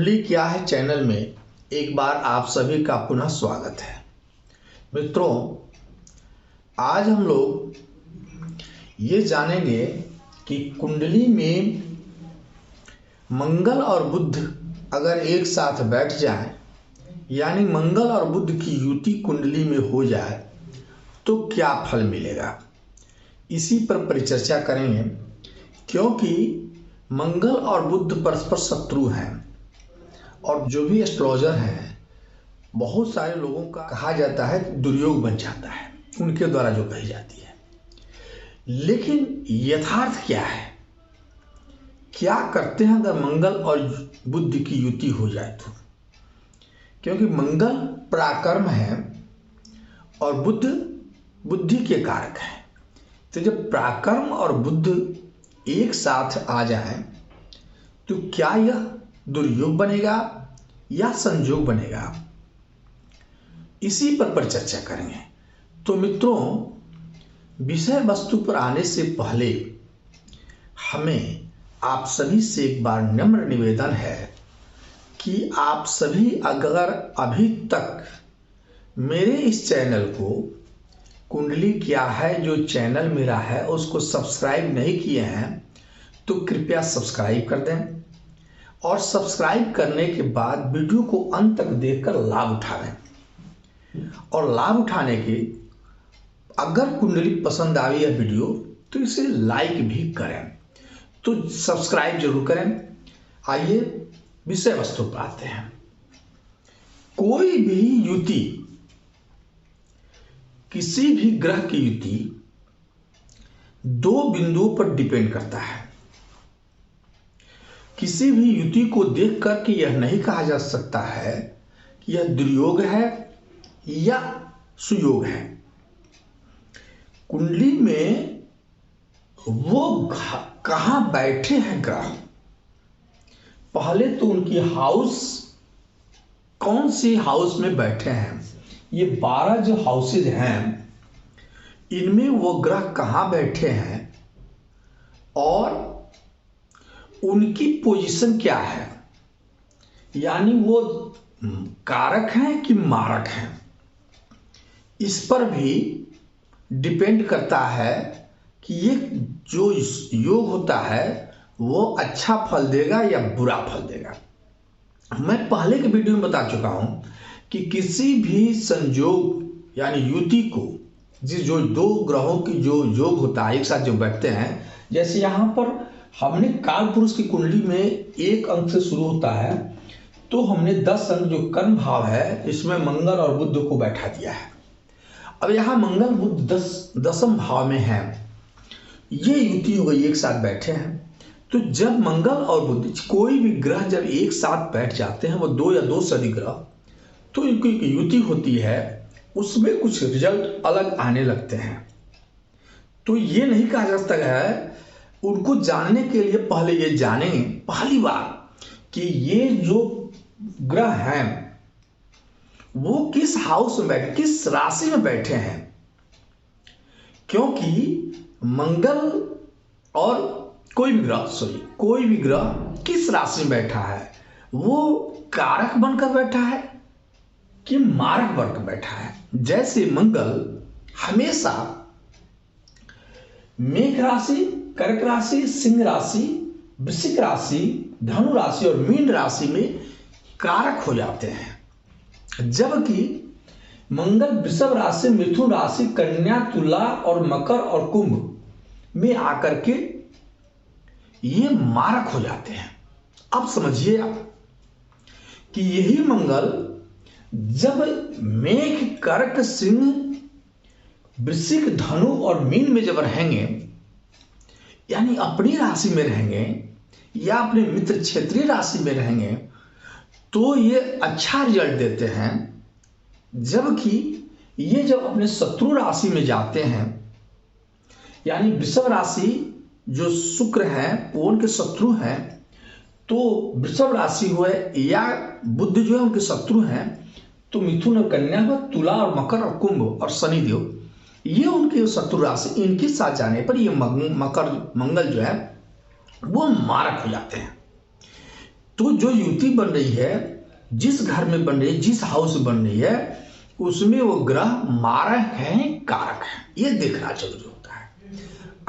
कुंडली क्या है चैनल में एक बार आप सभी का पुनः स्वागत है। मित्रों, आज हम लोग ये जानेंगे कि कुंडली में मंगल और बुध अगर एक साथ बैठ जाए, यानी मंगल और बुध की युति कुंडली में हो जाए तो क्या फल मिलेगा, इसी पर परिचर्चा करेंगे। क्योंकि मंगल और बुध परस्पर शत्रु हैं और जो भी एस्ट्रोलॉजर हैं, बहुत सारे लोगों का कहा जाता है दुर्योग बन जाता है उनके द्वारा जो कही जाती है। लेकिन यथार्थ क्या है, क्या करते हैं अगर मंगल और बुध की युति हो जाए तो? क्योंकि मंगल पराक्रम है और बुध बुद्धि के कारक है। तो जब पराक्रम और बुध एक साथ आ जाए तो क्या यह दुर्योग बनेगा या संयोग बनेगा, इसी पर चर्चा करेंगे। तो मित्रों, विषय वस्तु पर आने से पहले हमें आप सभी से एक बार नम्र निवेदन है कि आप सभी अगर अभी तक मेरे इस चैनल को कुंडली क्या है जो चैनल मेरा है उसको सब्सक्राइब नहीं किए हैं तो कृपया सब्सक्राइब कर दें, और सब्सक्राइब करने के बाद वीडियो को अंत तक देखकर लाभ उठाएं। और लाभ उठाने के अगर कुंडली पसंद आई है वीडियो तो इसे लाइक भी करें, तो सब्सक्राइब जरूर करें। आइए विषय वस्तु पर आते हैं। कोई भी युति, किसी भी ग्रह की युति दो बिंदुओं पर डिपेंड करता है। किसी भी युति को देख करके यह नहीं कहा जा सकता है कि यह दुर्योग है या सुयोग है। कुंडली में वो कहां बैठे हैं ग्रह, पहले तो उनकी हाउस, कौन सी हाउस में बैठे हैं, ये 12 जो हाउसेज हैं इनमें वो ग्रह कहां बैठे हैं और उनकी पोजीशन क्या है, यानी वो कारक हैं कि मारक हैं, इस पर भी डिपेंड करता है कि ये जो योग होता है वो अच्छा फल देगा या बुरा फल देगा। मैं पहले के वीडियो में बता चुका हूं कि किसी भी संयोग यानी युति को, जो दो ग्रहों की जो योग होता है एक साथ जो बैठते हैं, जैसे यहां पर हमने काल पुरुष की कुंडली में एक अंक से शुरू होता है तो हमने 10 अंक जो कर्म भाव है इसमें मंगल और बुध को बैठा दिया है। अब यहां मंगल बुध 10वें भाव में है, ये युति हो गई, एक साथ बैठे हैं। तो जब मंगल और बुध कोई भी ग्रह जब एक साथ बैठ जाते हैं, वो दो या दो से अधिक ग्रह, तो इनकी युति होती है, उसमें कुछ रिजल्ट अलग आने लगते हैं। तो ये नहीं कहा जा सकता है, उनको जानने के लिए पहले ये जानें पहली बार कि ये जो ग्रह हैं वो किस हाउस में बैठे, किस राशि में बैठे हैं। क्योंकि मंगल और कोई भी ग्रह किस राशि में बैठा है, वो कारक बनकर बैठा है कि मारक बनकर बैठा है। जैसे मंगल हमेशा मेष राशि, कर्क राशि, सिंह राशि, वृश्चिक राशि, धनु राशि और मीन राशि में कारक हो जाते हैं, जबकि मंगल वृषभ राशि, मिथुन राशि, कन्या, तुला और मकर और कुंभ में आकर के ये मारक हो जाते हैं। अब समझिए आप कि यही मंगल जब मेष, कर्क, सिंह, वृश्चिक, धनु और मीन में जब रहेंगे, यानी अपनी राशि में रहेंगे या अपने मित्र क्षेत्रीय राशि में रहेंगे, तो ये अच्छा रिजल्ट देते हैं। जबकि ये जब अपने शत्रु राशि में जाते हैं, यानी वृषभ राशि जो शुक्र है वो उनके शत्रु हैं, तो वृषभ राशि हुए या बुध जो है उनके शत्रु हैं, तो मिथुन और कन्या हुआ, तुला और मकर और कुंभ और शनिदेव ये उनके शत्रु राशि, इनके साथ जाने पर ये मंगल जो है वो मारक हो जाते हैं। तो जो युति बन रही है, जिस घर में बन रही है, जिस हाउस में बन रही है, उसमें वो ग्रह मारक है कारक है, ये देखना जरूरी होता है।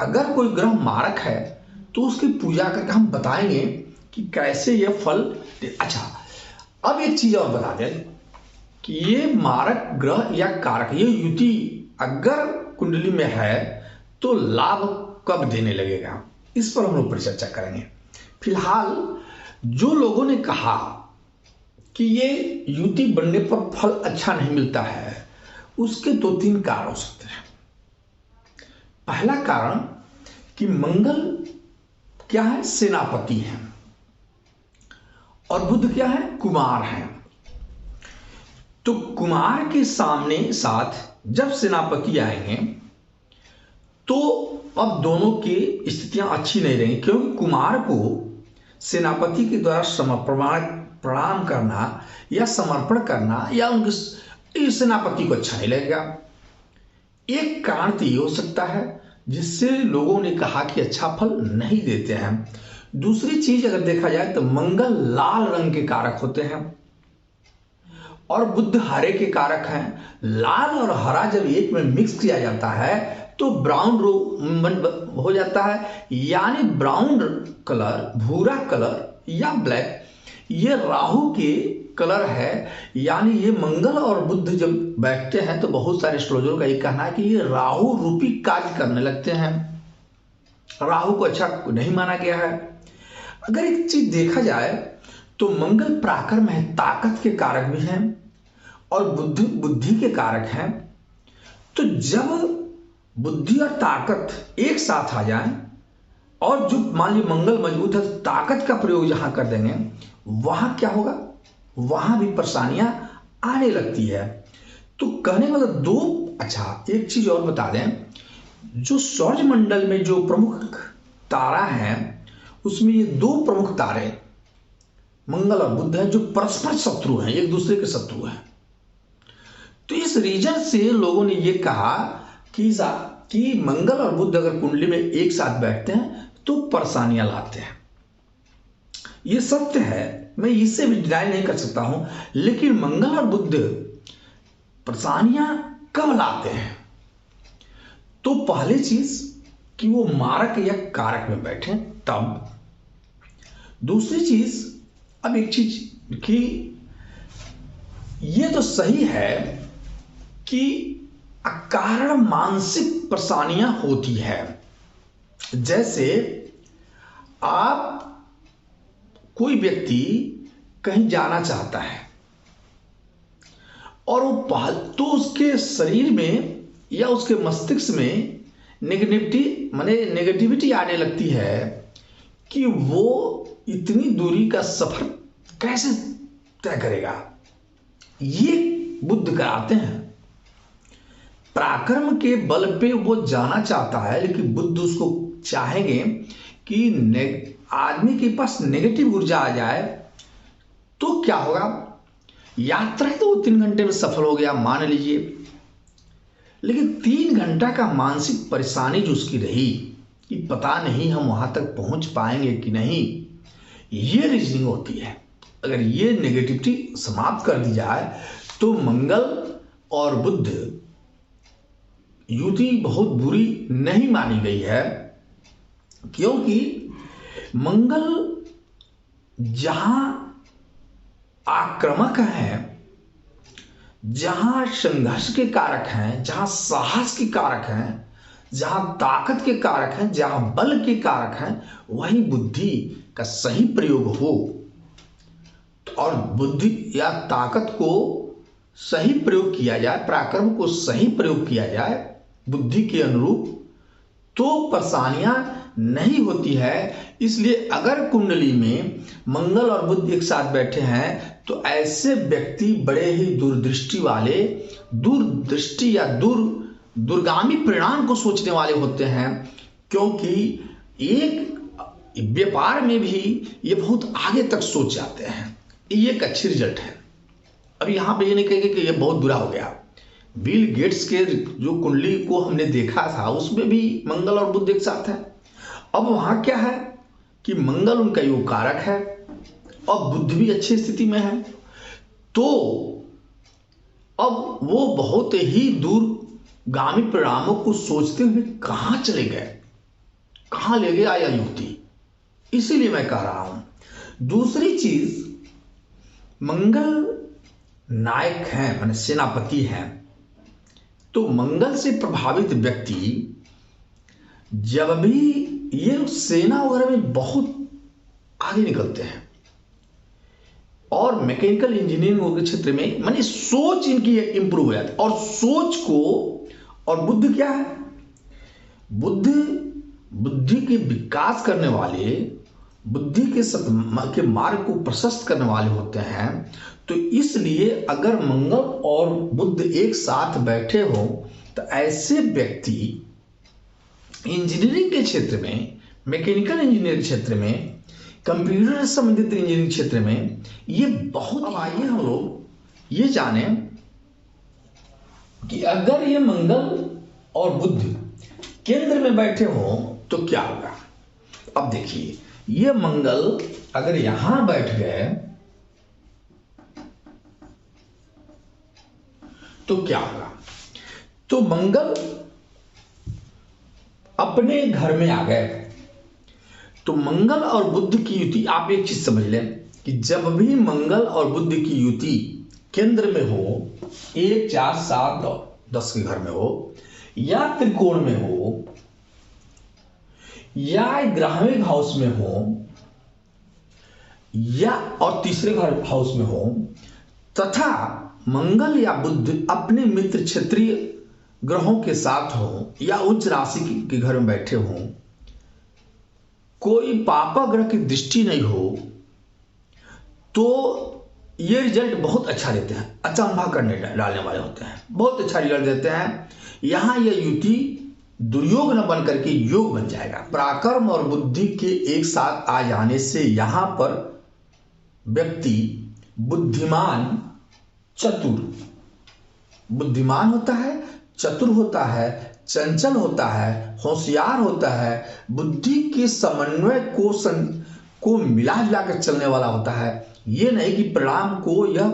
अगर कोई ग्रह मारक है तो उसकी पूजा करके हम बताएंगे कि कैसे ये फल। अच्छा, अब एक चीज और बता दें कि ये मारक ग्रह या कारक, ये युति अगर कुंडली में है तो लाभ कब देने लगेगा, इस पर हम लोग परिचर्चा करेंगे। फिलहाल जो लोगों ने कहा कि ये युति बनने पर फल अच्छा नहीं मिलता है, उसके 2-3 कारण हो सकते हैं। पहला कारण कि मंगल क्या है, सेनापति है, और बुध क्या है, कुमार है। तो कुमार के सामने साथ जब सेनापति आएंगे तो अब दोनों की स्थितियां अच्छी नहीं रहेंगी, क्योंकि कुमार को सेनापति के द्वारा प्रणाम करना या समर्पण करना या उनके सेनापति को अच्छा नहीं लगेगा। एक कारण तो ये हो सकता है जिससे लोगों ने कहा कि अच्छा फल नहीं देते हैं। दूसरी चीज अगर देखा जाए तो मंगल लाल रंग के कारक होते हैं और बुध हरे के कारक हैं। लाल और हरा जब एक में मिक्स किया जाता है तो ब्राउन हो जाता है, यानी ब्राउन कलर, भूरा कलर या ब्लैक, ये राहु के कलर है। यानी ये मंगल और बुध जब बैठते हैं तो बहुत सारे एस्ट्रोलॉजरों का ये कहना है कि ये राहु रूपी कार्य करने लगते हैं। राहु को अच्छा नहीं माना गया है। अगर एक चीज देखा जाए तो मंगल पराक्रम है, ताकत के कारक भी हैं और बुद्धि के कारक हैं। तो जब बुद्धि और ताकत एक साथ आ जाए और जो मान लीजिए मंगल मजबूत है तो ताकत का प्रयोग जहां कर देंगे, वहां क्या होगा, वहां भी परेशानियां आने लगती है। तो कहने का मतलब दो। अच्छा, एक चीज और बता दें, जो सौर मंडल में जो प्रमुख तारा है उसमें ये 2 प्रमुख तारे मंगल और बुध हैं जो परस्पर शत्रु हैं, एक दूसरे के शत्रु हैं। तो इस रीजन से लोगों ने ये कहा कि मंगल और बुध अगर कुंडली में एक साथ बैठते हैं तो परेशानियां लाते हैं। ये सत्य है, मैं इससे भी डिनाई नहीं कर सकता हूं, लेकिन मंगल और बुध परेशानियां कब लाते हैं? तो पहली चीज कि वो मारक या कारक में बैठे तब। दूसरी चीज, अब एक चीज कि ये तो सही है कि अकारण मानसिक परेशानियां होती है। जैसे आप कोई व्यक्ति कहीं जाना चाहता है और वो तो उसके शरीर में या उसके मस्तिष्क में नेगेटिविटी आने लगती है कि वो इतनी दूरी का सफर कैसे तय करेगा। ये बुध कराते हैं। पराक्रम के बल पे वो जाना चाहता है, लेकिन बुध उसको चाहेंगे कि आदमी के पास नेगेटिव ऊर्जा आ जाए तो क्या होगा। यात्रा तो 3 घंटे में सफल हो गया मान लीजिए, लेकिन 3 घंटा का मानसिक परेशानी जो उसकी रही कि पता नहीं हम वहां तक पहुंच पाएंगे कि नहीं, ये रीजनिंग होती है। अगर ये नेगेटिविटी समाप्त कर दी जाए तो मंगल और बुध युति बहुत बुरी नहीं मानी गई है, क्योंकि मंगल जहां आक्रामक है, जहां संघर्ष के कारक हैं, जहां साहस के कारक हैं, जहां ताकत के कारक हैं, जहां बल के कारक हैं, वही बुद्धि का सही प्रयोग हो और बुद्धि या ताकत को सही प्रयोग किया जाए, पराक्रम को सही प्रयोग किया जाए बुद्धि के अनुरूप, तो परेशानियां नहीं होती है। इसलिए अगर कुंडली में मंगल और बुध एक साथ बैठे हैं तो ऐसे व्यक्ति बड़े ही दूरदृष्टि वाले, दूरदृष्टि या दूरगामी परिणाम को सोचने वाले होते हैं, क्योंकि एक व्यापार में भी ये बहुत आगे तक सोच जाते हैं। ये एक अच्छी रिजल्ट है। अब यहां पे ये नहीं कहेंगे कि ये बहुत बुरा हो गया। बिल गेट्स के जो कुंडली को हमने देखा था उसमें भी मंगल और बुध एक साथ है। अब वहां क्या है कि मंगल उनका योग कारक है और बुध भी अच्छी स्थिति में है, तो अब वो बहुत ही दूरगामी परिणामों को सोचते हुए कहां चले गए, कहां ले गया यह युक्ति। इसीलिए मैं कह रहा हूं। दूसरी चीज, मंगल नायक हैं, माने सेनापति हैं, तो मंगल से प्रभावित व्यक्ति जब भी ये सेना वगैरह में बहुत आगे निकलते हैं और मैकेनिकल इंजीनियरिंग के क्षेत्र में माने सोच इनकी इंप्रूव हो जाती है। और सोच को, और बुद्ध क्या है, बुद्धि के विकास करने वाले, बुद्धि के मार्ग को प्रशस्त करने वाले होते हैं। तो इसलिए अगर मंगल और बुध एक साथ बैठे हो तो ऐसे व्यक्ति इंजीनियरिंग के क्षेत्र में, मैकेनिकल इंजीनियरिंग क्षेत्र में, कंप्यूटर से संबंधित इंजीनियरिंग क्षेत्र में ये बहुत। अब आइए हम लोग ये जाने कि अगर ये मंगल और बुध केंद्र में बैठे हो तो क्या होगा। अब देखिए, ये मंगल अगर यहां बैठ गए तो क्या होगा। तो मंगल अपने घर में आ गए, तो मंगल और बुध की युति, आप एक चीज समझ लें कि जब भी मंगल और बुध की युति केंद्र में हो, 1, 4, 7, 10 के घर में हो, या त्रिकोण में हो, या ग्राहमिक हाउस में हो, या और तीसरे घर हाउस में हो, तथा मंगल या बुध अपने मित्र क्षेत्रीय ग्रहों के साथ हो, या उच्च राशि के घर में बैठे हो, कोई पापा ग्रह की दृष्टि नहीं हो, तो ये रिजल्ट बहुत अच्छा देते हैं, अचंभा करने डालने वाले होते हैं, बहुत अच्छा रिजल्ट देते हैं। यहां यह युति दुर्योग न बन करके योग बन जाएगा। पराक्रम और बुद्धि के एक साथ आ जाने से यहां पर व्यक्ति बुद्धिमान, चतुर, बुद्धिमान होता है, चतुर होता है, चंचल होता है, होशियार होता है, बुद्धि के समन्वय को मिला जुला कर चलने वाला होता है। ये नहीं कि परिणाम को यह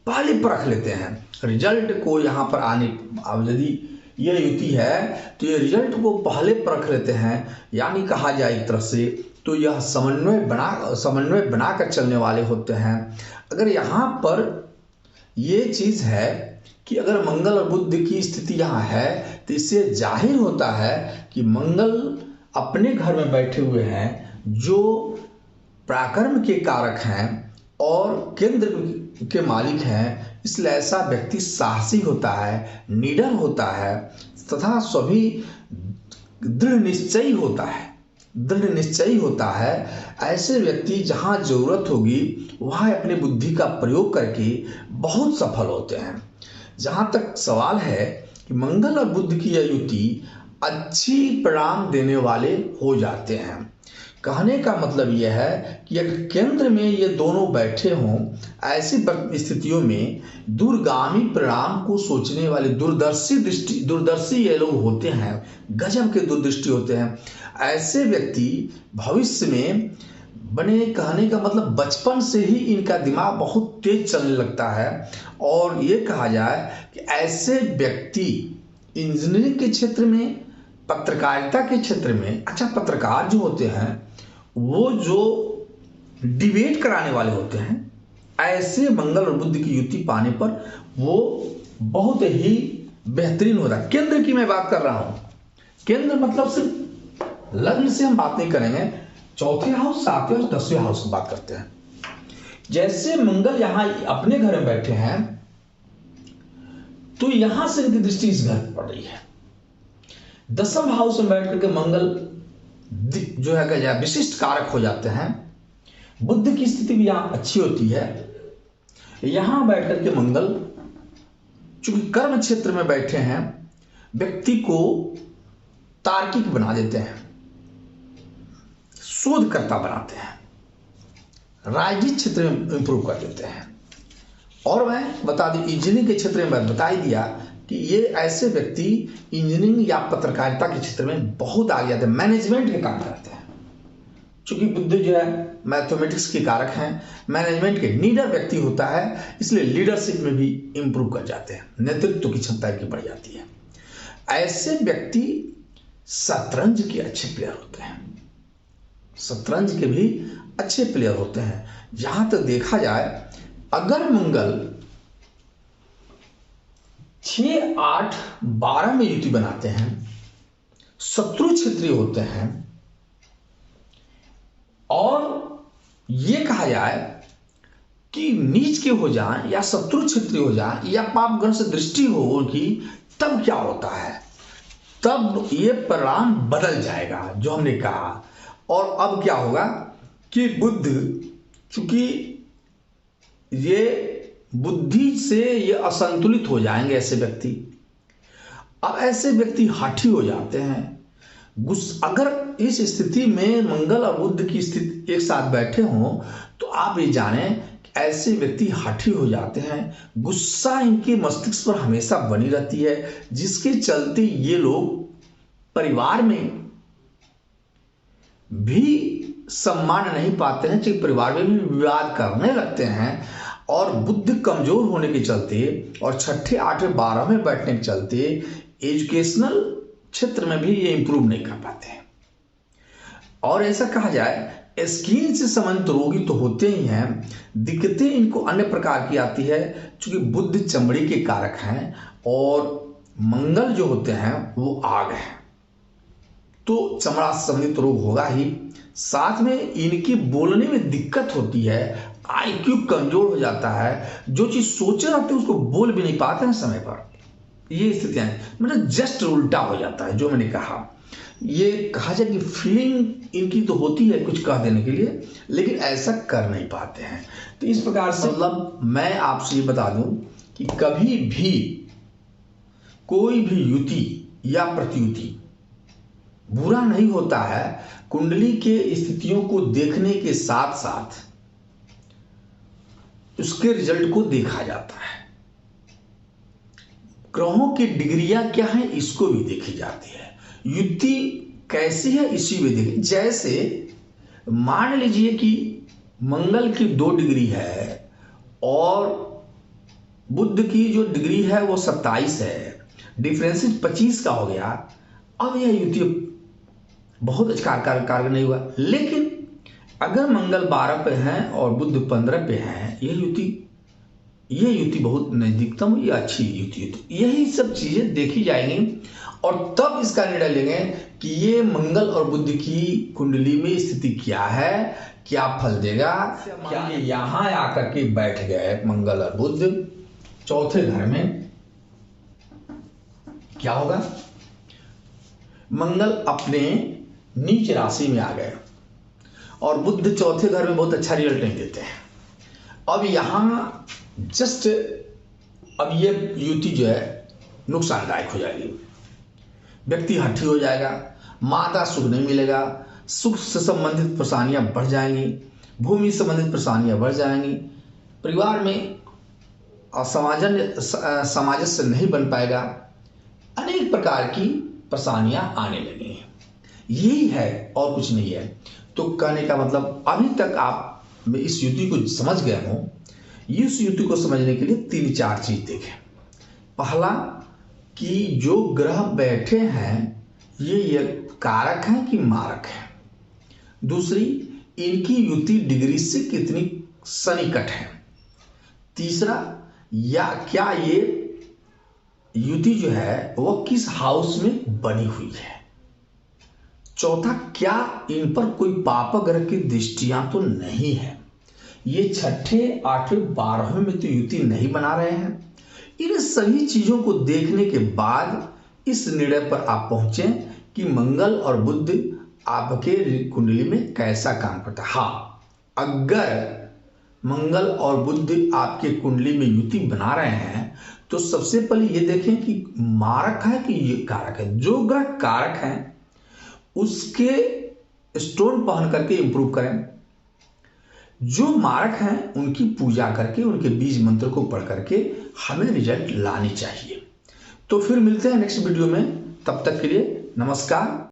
पहले परख लेते हैं, रिजल्ट को यहाँ पर आने, अब यदि ये युति है तो ये रिजल्ट को पहले परख लेते हैं, यानी कहा जाए एक तरह से तो यह समन्वय बनाकर चलने वाले होते हैं। अगर यहाँ पर ये चीज है कि अगर मंगल और बुध की स्थिति यहाँ है तो इससे जाहिर होता है कि मंगल अपने घर में बैठे हुए हैं जो पराक्रम के कारक हैं और केंद्र के मालिक हैं, इसलिए ऐसा व्यक्ति साहसी होता है, निडर होता है तथा सभी दृढ़ निश्चयी होता है। ऐसे व्यक्ति जहाँ जरूरत होगी वहाँ अपनी बुद्धि का प्रयोग करके बहुत सफल होते हैं। जहाँ तक सवाल है कि मंगल और बुध की यह युति अच्छी परिणाम देने वाले हो जाते हैं। कहने का मतलब यह है कि अगर केंद्र में ये दोनों बैठे हों, ऐसी स्थितियों में दूरगामी परिणाम को सोचने वाले दूरदर्शी ये लोग होते हैं, गजब के दूरदृष्टि होते हैं। ऐसे व्यक्ति भविष्य में बने, कहने का मतलब बचपन से ही इनका दिमाग बहुत तेज चलने लगता है। और ये कहा जाए कि ऐसे व्यक्ति इंजीनियरिंग के क्षेत्र में, पत्रकारिता के क्षेत्र में, अच्छा पत्रकार जो होते हैं वो जो डिबेट कराने वाले होते हैं, ऐसे मंगल और बुध की युति पाने पर वो बहुत ही बेहतरीन होता है। केंद्र की मैं बात कर रहा हूं, केंद्र मतलब सिर्फ लग्न से हम बात नहीं करेंगे, चौथे हाउस, सातवें और 10वें हाउस की बात करते हैं। जैसे मंगल यहां अपने घर में बैठे हैं तो यहां से इनकी दृष्टि इस घर पर पड़ रही है। 10वें हाउस में बैठ करके मंगल जो है विशिष्ट कारक हो जाते हैं। बुध की स्थिति भी यहां अच्छी होती है। यहां बैठ करके मंगल चूंकि कर्म क्षेत्र में बैठे हैं, व्यक्ति को तार्किक बना देते हैं, शोधकर्ता बनाते हैं, राजनीतिक क्षेत्र में इंप्रूव कर देते हैं। और मैं बता दी इंजीनियरिंग के क्षेत्र में मैं बता ही दिया कि ये ऐसे व्यक्ति इंजीनियरिंग या पत्रकारिता के क्षेत्र में बहुत आगे जाते हैं, मैनेजमेंट के काम करते हैं। चूंकि बुध जो है मैथमेटिक्स के कारक हैं, मैनेजमेंट के लीडर व्यक्ति होता है, इसलिए लीडरशिप में भी इंप्रूव कर जाते हैं, नेतृत्व की क्षमता की बढ़ जाती है। ऐसे व्यक्ति शतरंज के अच्छे प्लेयर होते हैं, शतरंज के भी अच्छे प्लेयर होते हैं। जहां तक देखा जाए, अगर मंगल 6, 8, 12 में युति बनाते हैं, शत्रु क्षेत्रीय होते हैं, और ये कहा जाए कि नीच के हो जाएं या शत्रु क्षेत्रीय हो जाएं या पाप ग्रह से दृष्टि हो उनकी, तब क्या होता है, तब ये परिणाम बदल जाएगा जो हमने कहा। और अब क्या होगा कि बुध, चूंकि ये बुद्धि से ये असंतुलित हो जाएंगे ऐसे व्यक्ति। अब ऐसे व्यक्ति हाठी हो जाते हैं। अगर इस स्थिति में मंगल और बुध की स्थिति एक साथ बैठे हों तो आप ये जानें कि ऐसे व्यक्ति हाठी हो जाते हैं। गुस्सा इनके मस्तिष्क पर हमेशा बनी रहती है, जिसके चलते ये लोग परिवार में भी सम्मान नहीं पाते हैं, चाहे परिवार में भी विवाद करने लगते हैं। और बुद्धि कमजोर होने के चलते और 6, 8, 12 में बैठने के चलते एजुकेशनल क्षेत्र में भी ये इंप्रूव नहीं कर पाते हैं। और ऐसा कहा जाए, स्किन से संबंधित रोगी तो होते ही हैं, दिक्कतें इनको अन्य प्रकार की आती है, क्योंकि बुध चमड़ी के कारक हैं और मंगल जो होते हैं वो आग है, तो चमड़ा से संबंधित रोग होगा ही। साथ में इनकी बोलने में दिक्कत होती है, आईक्यू कमजोर हो जाता है, जो चीज सोचे रहते हैं उसको बोल भी नहीं पाते हैं समय पर। ये स्थितियां मतलब जस्ट उल्टा हो जाता है। जो मैंने कहा, ये कहा जाए कि फीलिंग इनकी तो होती है कुछ कह देने के लिए, लेकिन ऐसा कर नहीं पाते हैं। तो इस प्रकार से मतलब मैं आपसे ये बता दूं कि कभी भी कोई भी युति या प्रतियुति बुरा नहीं होता है। कुंडली के स्थितियों को देखने के साथ साथ उसके रिजल्ट को देखा जाता है। ग्रहों की डिग्रियां क्या है इसको भी देखी जाती है। युति कैसी है इसी में देखी। जैसे मान लीजिए कि मंगल की 2 डिग्री है और बुध की जो डिग्री है वो 27 है, डिफरेंस 25 का हो गया। अब यह युति बहुत अच्छा कारगर नहीं हुआ। लेकिन अगर मंगल 12 पे है और बुध 15 पे है, ये युति बहुत नजदीकतम, ये अच्छी युति। यही सब चीजें देखी जाएंगी और तब इसका निर्णय लेंगे कि ये मंगल और बुध की कुंडली में स्थिति क्या है, क्या फल देगा। क्या यहां आकर के बैठ गए मंगल और बुध 4थे घर में, क्या होगा? मंगल अपने नीच राशि में आ गए और बुध 4थे घर में बहुत अच्छा रिजल्ट नहीं देते हैं। अब यहां जस्ट अब ये युति जो है नुकसानदायक हो जाएगी। व्यक्ति हठी हो जाएगा, माता सुख नहीं मिलेगा, सुख से संबंधित परेशानियां बढ़ जाएंगी, भूमि संबंधित परेशानियां बढ़ जाएंगी, परिवार में सामंजस्य नहीं बन पाएगा, अनेक प्रकार की परेशानियां आने लगेंगी। यही है और कुछ नहीं है। तो कहने का मतलब अभी तक आप इस युति को समझ गए हो। इस युति को समझने के लिए 3-4 चीज देखें। पहला कि जो ग्रह बैठे हैं ये कारक हैं कि मारक हैं। दूसरी, इनकी युति डिग्री से कितनी सन्निकट है। तीसरा, या क्या ये युति जो है वो किस हाउस में बनी हुई है। चौथा, क्या इन पर कोई पाप ग्रह की दृष्टियां तो नहीं है। ये 6, 8, 12 में तो युति नहीं बना रहे हैं। इन सभी चीजों को देखने के बाद इस निर्णय पर आप पहुंचे कि मंगल और बुध आपके कुंडली में कैसा काम करता है। हाँ, अगर मंगल और बुध आपके कुंडली में युति बना रहे हैं तो सबसे पहले ये देखें कि मारक है कि ये कारक है। जो ग्रह कारक है उसके स्टोन पहन करके इंप्रूव करें। जो मारक हैं उनकी पूजा करके, उनके बीज मंत्र को पढ़ करके हमें रिजल्ट लानी चाहिए। तो फिर मिलते हैं नेक्स्ट वीडियो में। तब तक के लिए नमस्कार।